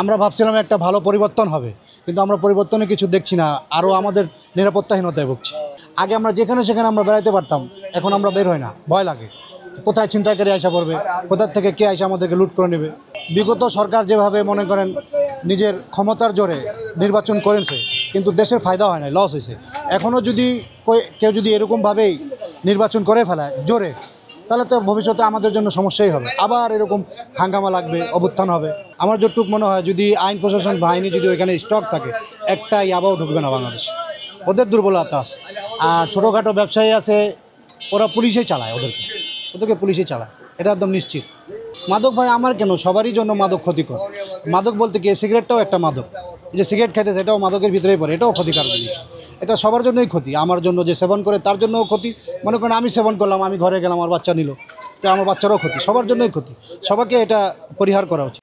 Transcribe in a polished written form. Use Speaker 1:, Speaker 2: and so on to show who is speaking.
Speaker 1: আমরা ভাবছিলাম একটা ভালো পরিবর্তন হবে, কিন্তু আমরা পরিবর্তনে কিছু দেখছি না, আরও আমাদের নিরাপত্তাহীনতায় ভুগছি। আগে আমরা যেখানে সেখানে আমরা বেড়াইতে পারতাম, এখন আমরা বের হই না, ভয় লাগে কোথায় ছিনতাইকারী আইসা পড়বে, কোথার থেকে কে আইসা আমাদেরকে লুট করে নেবে। বিগত সরকার যেভাবে মনে করেন নিজের ক্ষমতার জোরে নির্বাচন করেছে, কিন্তু দেশের ফায়দা হয় না, লস হয়েছে। এখনও যদি কেউ যদি এরকমভাবেই নির্বাচন করে ফেলায় জোরে, তাহলে তো ভবিষ্যতে আমাদের জন্য সমস্যাই হবে, আবার এরকম হাঙ্গামা লাগবে, অভ্যুত্থান হবে। আমার যতটুকু মনে হয়, যদি আইন প্রশাসন বাহিনী যদি ওইখানে স্টক থাকে, একটা ইয়াবাও ঢুকবে না বাংলাদেশ। ওদের দুর্বলতা আছে। আর ছোটোখাটো ব্যবসায়ী আছে, ওরা পুলিশেই চালায়, ওদেরকে পুলিশেই চালায়, এটা একদম নিশ্চিত। মাদক ভাই আমার কেন, সবারই জন্য মাদক ক্ষতিকর। মাদক বলতে কি, সিগারেটটাও একটা মাদক। এই যে সিগারেট খাইতেছে, এটাও মাদকের ভিতরেই পড়ে, এটাও ক্ষতিকারক জিনিস। এটা সবার জন্যই ক্ষতি, আমার জন্য যে সেবন করে তার জন্যও ক্ষতি। মনে করেন আমি সেবন করলাম, আমি ঘরে গেলাম, আমার বাচ্চা নিল, তো আমার বাচ্চারও ক্ষতি, সবার জন্যই ক্ষতি। সবাইকে এটা পরিহার করা উচিত।